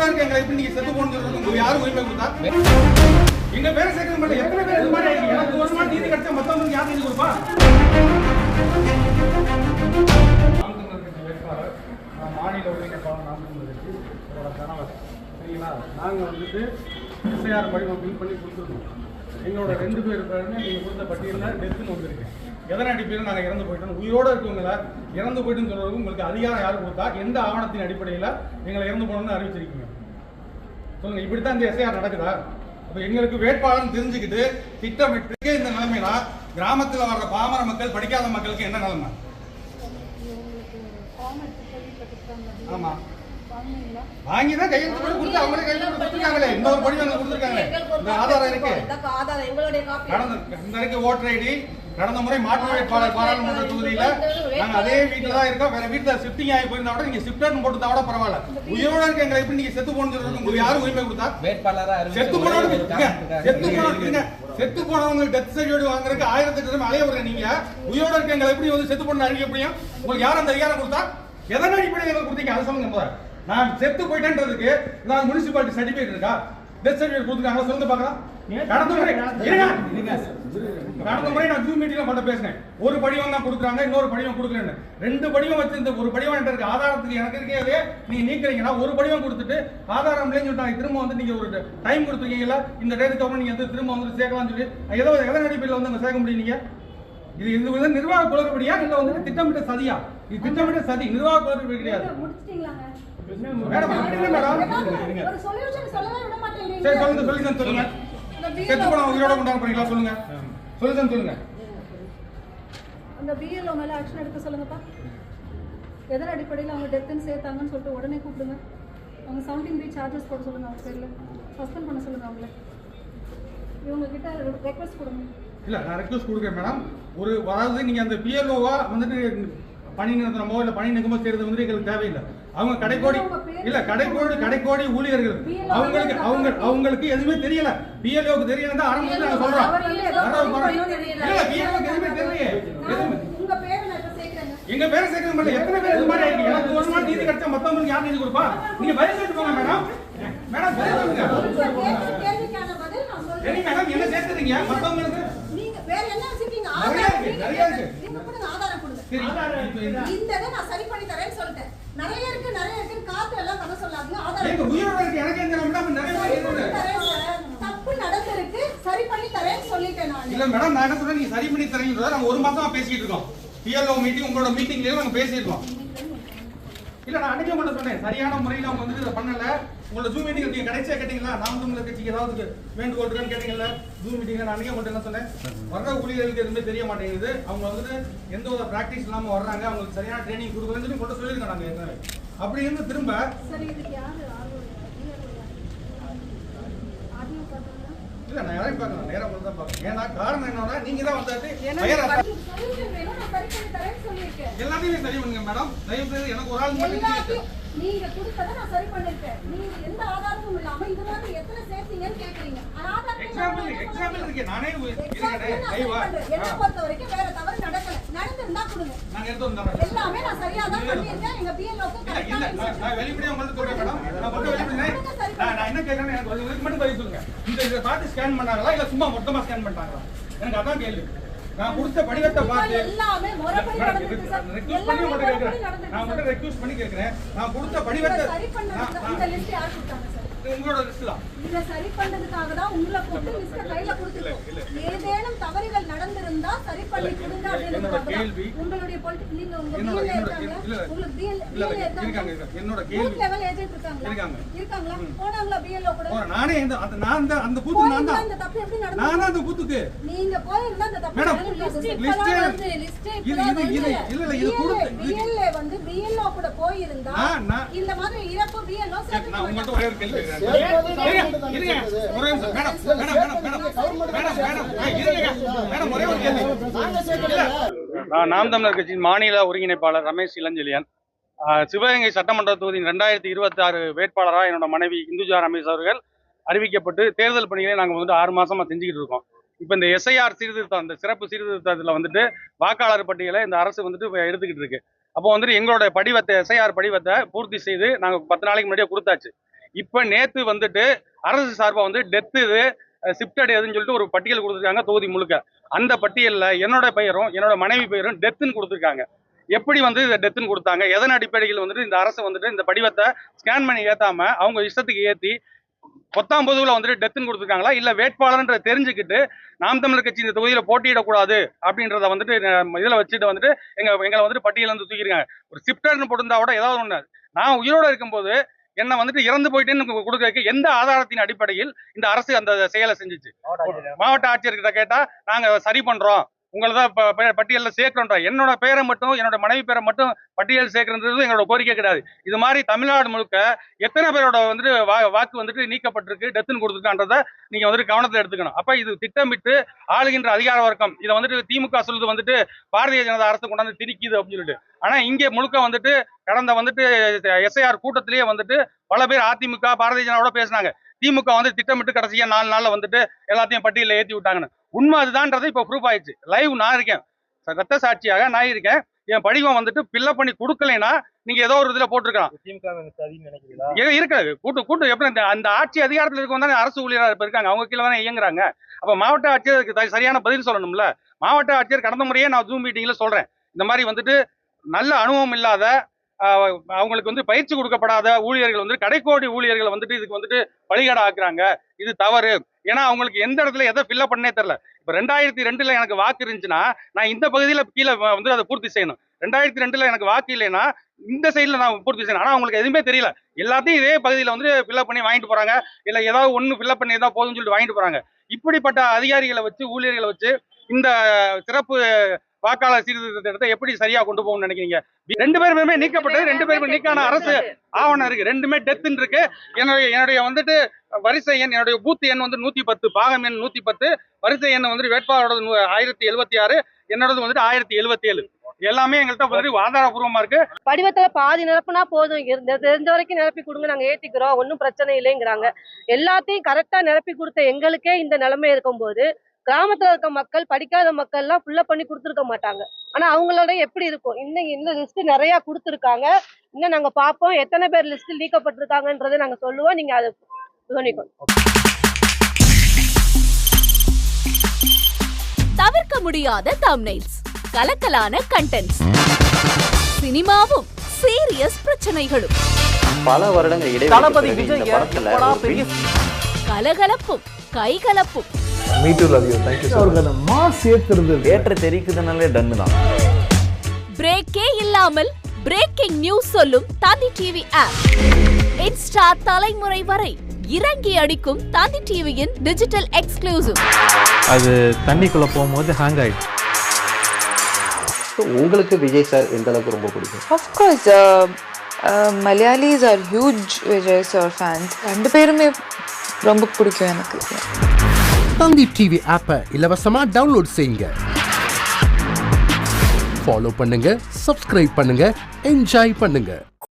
இருக்க எங்களை எப்படி நீங்க செத்து போகணும்னு உங்களுக்கு யாரும் உரிமை கொடுத்தா? எங்க பேரை சேர்க்க மாட்டேன். எத்தனை பேர் இது மாதிரி ஆயிருக்கு? எனக்கு ஒரு நாள் நீதி கிடைச்சா மத்தவங்களுக்கு யார் நீதி கொடுப்பா? மாநில ஒருங்கிணைப்பாளர் நாமக்கல் கணவர் சரிங்களா? நாங்கள் வந்துட்டு எஸ்ஐஆர் படிவம் ஃபில் பண்ணி கொடுத்துருக்கோம். எங்களோட 2 பேர் பேருமே நீங்கள் கொடுத்த பட்டியலில் டெத்துன்னு வந்திருக்கு. எதனை அடிப்படையில் நாங்கள் இறந்து போயிட்டோம், உயிரோடு இருக்கவங்கள இறந்து போயிட்டுன்னு சொல்றதுக்கு உங்களுக்கு அதிகாரம் யார் கொடுத்தா? எந்த ஆவணத்தின் அடிப்படையில் எங்களை இறந்து போகணும்னு அறிவிச்சிருக்கீங்க சொல்லுங்க. இப்படித்தான் இந்த எஸ்ஐஆர் நடக்குதா? அப்போ எங்களுக்கு வேட்பாளர் தெரிஞ்சுக்கிட்டு திட்டமிட்டு இந்த நிலைமைனா கிராமத்தில் வர்ற பாமர மக்கள், படிக்காத மக்களுக்கு என்ன நிலைமை? ஆமா, வாங்கிதான் கையெழுத்து போட்டு கொடுத்து அவங்களே கையெழுத்து கொடுத்துருக்காங்களே. இன்னொரு படி வந்து கொடுத்துருக்காங்களே. இந்த ஆதாரம் இருக்கு. இந்த இருக்கு ஓட்டர் ஐடி. கடந்த முறை மாற்று வேட்பாளர் பாராளுமன்ற தொகுதியில நாங்க அதே வீட்டுல தான் இருக்கோம். வேற வீட்டுல ஷிஃப்டிங் ஆகி போயிருந்தா கூட நீங்க ஷிஃப்ட் போட்டுதா கூட பரவாயில்ல. உயிரோட இருக்க எங்களை எப்படி நீங்க செத்து போகணும்னு சொல்றது உங்களுக்கு யாரும் உரிமை கொடுத்தா? செத்து போனவங்களுக்கு டெத் சர்டிபிகேட் வாங்குறதுக்கு 1008 அலைய விடுற நீங்க உயிரோட இருக்க எங்களை எப்படி வந்து செத்து போன அறிவிக்க முடியும்? உங்களுக்கு யாரும் அந்த அதிகாரம் கொடுத்தா? எதனை அடிப்படையில் எங்களுக்கு கொடுத்தீங்க அதை சொல்லுங்க. நான் செத்து போயிட்டேன்றதுக்கு நான் முனிசிபாலிட்டி சர்டிபிகேட் இருக்கா? டெத் சர்டிபிகேட் கொடுத்துருக்காங்க சொல்லுங்க பார்க்கலாம். கடந்த முறை நான் ஜூம் மீட்டிங்ல பண்ண பேசினேன். ஒரு படிவம் தான் கொடுக்குறாங்க, இன்னொரு படிவம் கொடுக்குறேன்னு. 2 படிவம் வச்சிருந்த ஒரு படிவம் என்கிட்ட இருக்கு. ஆதாரத்துக்கு எனக்கு இருக்கே அதே நீங்க நீக்கிறீங்கன்னா ஒரு படிவம் கொடுத்துட்டு ஆதாரம் இல்லைன்னு சொல்லிட்டு திரும்ப வந்து நீங்க ஒரு டைம் கொடுத்துருக்கீங்களா? இந்த டேட்டுக்கு அப்புறம் நீங்க வந்து திரும்ப வந்து சேர்க்கலாம்னு சொல்லி எதோ எதன் அடிப்படையில் வந்து சேர்க்க முடியும்? நீங்க இது வந்து நிர்வாக குளறுபடியா இல்ல வந்து திட்டமிட்ட சதியா? இது திட்டமிட்ட சதி, நிர்வாக குளறுபடி கிடையாது. மேடம் சரி சொல்லுங்க, சொல்லிதான் சொல்லுங்க. செத்து போன உயிரோட கொண்டாட போறீங்களா சொல்லுங்க, சொல்லிதான் சொல்லுங்க. அந்த பிஎல்ஓ மேல ஆக்ஷன் எடுக்க சொல்லுங்கப்பா. எதன் அடிப்படையில் அவங்க டெத்துன்னு சேர்த்தாங்கன்னு சொல்லிட்டு உடனே கூப்பிடுங்க. அவங்க 17B சார்ஜஸ் போட சொல்லுங்க. அவங்க பேர்ல சஸ்பெண்ட் பண்ண சொல்லுங்க. அவங்கள இவங்க கிட்ட ரெக்வெஸ்ட் கொடுங்க. இல்ல நான் ரெக்வெஸ்ட் கொடுக்குறேன் மேடம். அதாவது நீங்க அந்த பிஎல்ஓவா வந்துட்டு பணி நிறுத்தனமோ இல்ல பணி நிகமோ செய்யறது வந்து எங்களுக்கு தேவையில்லை. அவங்க கடைக்கோடி ஊழியர்கள் அவங்களுக்கு எதுவுமே தெரியல. பிஎல்ஓக்கு தெரியல தான் ஆரம்பத்துல நாங்க சொல்றோம். இல்ல பிஎல்ஓக்கு எதுவுமே தெரியல. எங்க பேரை சேர்க்க மாட்டேன். எத்தனை பேர் இது மாதிரி ஆயிருக்கு? எனக்கு ஒரு நாள் நீதி கிடைச்சா மத்தவங்களுக்கு யார் நீதி கொடுப்பா? நீங்க பதில் சொல்லிட்டு போங்க மேடம். மேடம் பதில் சொல்லுங்க. மேடம் என்ன சேர்த்துறீங்க மத்தவங்களுக்கு? நீங்க வேற என்ன வச்சிருக்கீங்க? நிறைய இருக்கு. நீங்க கொடுங்க, ஆதாரம் கொடுங்க. இந்த நான் சரி பண்ணி தரேன்னு சொல்லிட்டேன். நிறைய இருக்கு காத்து எல்லாம் கத சொல்லாதீங்க. ஆதாரம் எங்க உயிரோட இருக்கு. எனக்கு எங்க மேடம் நிறைய இருக்கு. தப்பு நடந்திருக்கு, சரி பண்ணி தரேன்னு சொல்லிட்டேன் நான். இல்ல மேடம் நான் என்ன சொல்றேன், நீங்க சரி பண்ணி தரீங்கன்றத நாங்க ஒரு மாசமா பேசிட்டு இருக்கோம். பிஎல்ஓ மீட்டிங் உங்களோட மீட்டிங்லயே நாங்க பேசிட்டு இருக்கோம். இல்ல நான் அன்னைக்கே மட்டும் சொன்னேன் சரியான முறையில் அவங்க வந்து இதை பண்ணல. உங்களோட ஜூம் மீட்டிங் நீங்க கடைசியா கேட்டீங்களா? நாம் தமிழர் கட்சிக்கு ஏதாவது வேண்டுகோள் இருக்கான்னு கேட்டீங்கல்ல ஜூம் மீட்டிங்ல. நான் அன்னைக்கே மட்டும் என்ன சொன்னேன், வர்ற ஊழியர்களுக்கு எதுவுமே தெரிய மாட்டேங்குது. அவங்க வந்துட்டு எந்த ஒரு பிராக்டிஸ் இல்லாம வர்றாங்க, அவங்களுக்கு சரியான ட்ரைனிங் கொடுக்குறேன்னு சொல்லி கொண்டு சொல்லியிருக்கோம் நாங்க ஏற்கனவே. அப்படி இருந்து திரும்ப இல்ல நான் யாரையும் பார்க்கலாம், நேரம் கொண்டு தான் பார்க்கணும். ஏன்னா காரணம் என்னன்னா நீங்க தான் வந்தாச்சு எல்லாத்தையும் சரி பண்ணுங்க மேடம். தயவு செய்து எனக்கு ஒரு ஆள் நீங்க கொடுத்தத நான் சரி பண்ணிருக்கேன். நீங்க எந்த ஆதாரமும் இல்லாம இது மாதிரி எத்தனை சேர்த்தீங்கன்னு கேக்குறீங்க. எக்ஸாம்பிள் இருக்கு. நானே இருக்கேன் லைவா. என்ன பொறுத்த வரைக்கும் வேற தவறு நடக்கல. நடந்திருந்தா கொடுங்க. நான் எடுத்து வந்தேன். எல்லாமே நான் சரியா தான் பண்ணிருக்கேன். எங்க பிஎல்ஓக்கு கரெக்ட்டா நான் வெளிப்படையா உங்களுக்கு சொல்றேன் மேடம். நான் மட்டும் வெளிப்படையா நான் என்ன கேக்குறேன், எனக்கு ஒரு மட்டும் பதில் சொல்லுங்க. இத பார்த்து ஸ்கேன் பண்ணாங்களா இல்ல சும்மா மொத்தமா ஸ்கேன் பண்ணிட்டாங்களா? எனக்கு அதான் கேள்வி. நான் கொடுத்த படிவத்தை பார்த்து எல்லாமே முறைப்படி நடந்துச்சு சார். நான் மட்டும் ரெக்வெஸ்ட் பண்ணி கேக்குறேன். நான் கொடுத்த படிவத்தை சரி பண்ணதுக்கு இந்த லிஸ்ட் யார் கொடுத்தாங்க சார்? உங்களோட லிஸ்ட் தான். இத சரி பண்ணதுக்காக தான் உங்களை போட்டு லிஸ்ட் கையில கொடுத்துட்டோம். ஏதேனும் தவறுகள் நடந்திருந்தா சரி பண்ணி கொடுங்க அப்படிங்கிறது உங்களுடைய பொலிட்டிக்கல் நீங்க உங்க பிஎல்ஏ இருக்காங்க. உங்களுக்கு பிஎல்ஏ இருக்காங்க. என்னோட கேள்வி லெவல் ஏஜென்ட் இருக்காங்களா? போனாங்களா பிஎல்ஓ கூட? நானே அந்த கூத்து நான் தான். இந்த தப்பு எப்படி நடந்துச்சு? நான் அந்த கூத்துக்கு நீங்க போயிருந்தா அந்த தப்பு மேடம் லிஸ்ட் இல்ல இது கொடுத்து பிஎல்ஏ வந்து பிஎல்ஓ கூட போயிருந்தா இந்த மாதிரி இறப்பு பிஎல்ஓ சேர்த்து நான் உங்கள்ட்ட ஒரே ஒரு கேள்வி கேக்குறேன். இருங்க ஒரே நிமிஷம் மேடம் ஒரே ஒரு கேள்வி. நான் நாம் தமிழர் கட்சியின் மாநில ஒருங்கிணைப்பாளர் ரமேஷ் இளஞ்செழியன். சிவகங்கை சட்டமன்ற தொகுதியின் 2026 வேட்பாளராக என்னோட மனைவி இந்துஜா ரமேஷ் அவர்கள் அறிவிக்கப்பட்டு தேர்தல் பணிகளை நாங்கள் வந்துட்டு 6 மாசமா செஞ்சுக்கிட்டு இருக்கோம். இப்போ இந்த எஸ்ஐஆர் சீர்திருத்தம், இந்த சிறப்பு சீர்திருத்தத்தில் வந்துட்டு வாக்காளர் பட்டியலை இந்த அரசு வந்துட்டு எடுத்துக்கிட்டு இருக்கு. அப்போ வந்துட்டு எங்களோட படிவத்தை எஸ்ஐஆர் படிவத்தை பூர்த்தி செய்து நாங்கள் 10 நாளைக்கு முன்னாடியே கொடுத்தாச்சு. இப்போ நேற்று வந்துட்டு அரசு சார்பாக வந்து டெத்து இது ஷிஃப்டட் எதுன்னு சொல்லிட்டு ஒரு பட்டியல் கொடுத்துருக்காங்க தொகுதி முழுக்க. அந்த பட்டியலில் என்னோட பெயரும் என்னோட மனைவி பெயரும் டெத்துன்னு கொடுத்துருக்காங்க. எப்படி வந்து இதை டெத்துன்னு கொடுத்தாங்க, எதன் அடிப்படையில் வந்துட்டு இந்த அரசு வந்துட்டு இந்த படிவத்தை ஸ்கேன் பண்ணி ஏற்றாம அவங்க இஷ்டத்துக்கு ஏற்றி 19 வந்துட்டு டெத்துன்னு கொடுத்துருக்காங்களா, இல்லை வேட்பாளர்ன்ற தெரிஞ்சுக்கிட்டு நாம் தமிழர் கட்சி இந்த தொகுதியில் போட்டியிடக்கூடாது அப்படின்றத வந்துட்டு இதில் வச்சுட்டு வந்துட்டு எங்களை வந்துட்டு பட்டியலில் வந்து தூக்கிருக்காங்க. ஒரு ஷிஃப்டர்னு போட்டிருந்தா கூட ஏதாவது ஒன்று, நான் உயிரோடு இருக்கும்போது என்னை வந்துட்டு இறந்து போயிட்டேன்னு கொடுக்கறதுக்கு எந்த ஆதாரத்தின் அடிப்படையில் இந்த அரசு அந்த செயலை செஞ்சுச்சு? மாவட்ட ஆட்சியர்கிட்ட கேட்டா நாங்க சரி பண்றோம், உங்களை தான் பட்டியலில் சேர்க்கிறோம். என்னோட பேரை மட்டும் என்னோட மனைவி பேரை மட்டும் பட்டியல் சேர்க்கிறது எங்களோட கோரிக்கை கிடையாது. இது மாதிரி தமிழ்நாடு முழுக்க எத்தனை பேரோட வந்துட்டு வாக்கு வந்துட்டு நீக்கப்பட்டிருக்கு, டெத்துன்னு கொடுத்துருக்கான்றத நீங்க வந்துட்டு கவனத்தில் எடுத்துக்கணும். அப்ப இது திட்டமிட்டு ஆளுகின்ற அதிகார வர்க்கம் இதை வந்துட்டு திமுக சொல்லுது வந்துட்டு பாரதிய ஜனதா அரசு கொண்டாந்து திரிக்குது அப்படின்னு சொல்லிட்டு. ஆனா இங்கே முழுக்க வந்துட்டு கடந்த வந்துட்டு எஸ்ஐஆர் கூட்டத்திலேயே வந்துட்டு பல பேர் அதிமுக பாரதிய ஜனதாவோட பேசினாங்க. திமுக வந்து திட்டமிட்டு கடைசியா 4 நாள்ல வந்துட்டு எல்லாத்தையும் பட்டியலில் ஏற்றி விட்டாங்கன்னு. உண்மை அதுதான்றது இப்ப ப்ரூஃப் ஆயிடுச்சு. லைவ் நான் இருக்கேன், ரத்த சாட்சியாக நான் இருக்கேன். என் படிவம் வந்துட்டு ஃபில்அப் பண்ணி கொடுக்கலைன்னா நீங்க ஏதோ ஒரு இதுல போட்டிருக்கலாம். இருக்காது கூட்டு எப்படி அந்த ஆட்சி அதிகாரத்தில் இருக்கும் தானே அரசு ஊழியராக இப்ப இருக்காங்க, அவங்க கீழே தானே இயங்குறாங்க. அப்ப மாவட்ட ஆட்சியருக்கு சரியான பதில் சொல்லணும்ல. மாவட்ட ஆட்சியர் கடந்த முறையே நான் ஜூம் மீட்டிங்ல சொல்றேன், இந்த மாதிரி வந்துட்டு நல்ல அனுபவம் இல்லாத அவங்களுக்கு வந்து பயிற்சி கொடுக்கப்படாத ஊழியர்கள் வந்து கடைக்கோடி ஊழியர்கள் வந்துட்டு இதுக்கு வந்துட்டு பலிகடை ஆக்குறாங்க. இது தவறு. ஏன்னா அவங்களுக்கு எந்த இடத்துல எதை ஃபில்அப் பண்ணே தெரியல. இப்ப 2002 எனக்கு வாக்கு இருந்துச்சுன்னா நான் இந்த பகுதியில கீழே வந்து அதை பூர்த்தி செய்யணும். 2002 எனக்கு வாக்கு இல்லைன்னா இந்த சைட்ல நான் பூர்த்தி செய்யணும். ஆனா அவங்களுக்கு எதுவுமே தெரியல. எல்லாத்தையும் இதே பகுதியில வந்து ஃபில்அப் பண்ணி வாங்கிட்டு போறாங்க, இல்ல ஏதாவது ஒண்ணு ஃபில்அப் பண்ணி ஏதாவது போதும்னு சொல்லிட்டு வாங்கிட்டு போறாங்க. இப்படிப்பட்ட அதிகாரிகளை வச்சு ஊழியர்களை வச்சு இந்த சிறப்பு வாக்காளர் சீர்திருத்தத்தை எப்படி சரியா கொண்டு போகணும்னு நினைக்கிறீங்க? 2 பேருமே நீக்கப்பட்டது, 2 பேருமே நீக்கான அரசு ஆவணம் இருக்கு, 2மே டெத்துன்னு இருக்கு. என்னுடைய வந்துட்டு வரிசை எண், என்னுடைய பூத் எண் வந்து 110, பாகம் எண் 110, வரிசை எண் வந்து வேட்பாளரோட 1076, என்னோடது வந்துட்டு 1077. எல்லாமே எங்கள்கிட்ட வந்து ஆதாரபூர்வமா இருக்கு. படிவத்துல பாதி நிரப்புனா போதும், தெரிஞ்ச வரைக்கும் நிரப்பி கொடுங்க, நாங்க ஏத்திக்கிறோம், ஒன்னும் பிரச்சனை இல்லைங்கிறாங்க. எல்லாத்தையும் கரெக்டா நிரப்பி கொடுத்த எங்களுக்கே இந்த நிலைமை இருக்கும்போது கிராமத்துல இருக்க மக்கள், படிக்காத மக்கள் எல்லாம் ஃபுல்லா பண்ணி கொடுத்துருக்க மாட்டாங்க. ஆனா அவங்களோட எப்படி இருக்கும்? இந்த லிஸ்ட் நிறைய கொடுத்துருக்காங்க. இன்னும் நாங்க பார்ப்போம் எத்தனை பேர் லிஸ்ட் நீக்கப்பட்டிருக்காங்கன்றதை நாங்க சொல்லுவோம். நீங்க அதை கவனிக்கணும். தவிர்க்க முடியாத தம்ப்நெயில்ஸ், கலக்கலான கண்டென்ட்ஸ், சினிமாவும் சீரியஸ் பிரச்சனைகளும், பல வருடங்கள் இடைவெளி கலகலப்பும் கைகலப்பும், பிரேக்கே இல்லாமல் பிரேக்கிங் நியூஸ் சொல்லும் தந்தி டிவி ஆப். இன்ஸ்டா தலைமுறை வரை இறங்கி அடிக்கும் தந்தி டிவியின் டிஜிட்டல் எக்ஸ்க்ளூசிவ். அது தண்ணிக்குள்ள போகும்போது ஹேங் ஆயிடுச்சு. உங்களுக்கு விஜய் சார் எந்த அளவுக்கு ரொம்ப பிடிக்கும்? Of course Malayalis are huge Vijay sir fans. 2 பேருமே ரொம்ப பிடிக்கும் எனக்கு. தந்தி டிவி ஆப்பை இலவசமா டவுன்லோட் செய்யுங்க, ஃபாலோ பண்ணுங்க, சப்ஸ்கிரைப் பண்ணுங்க, என்ஜாய் பண்ணுங்க.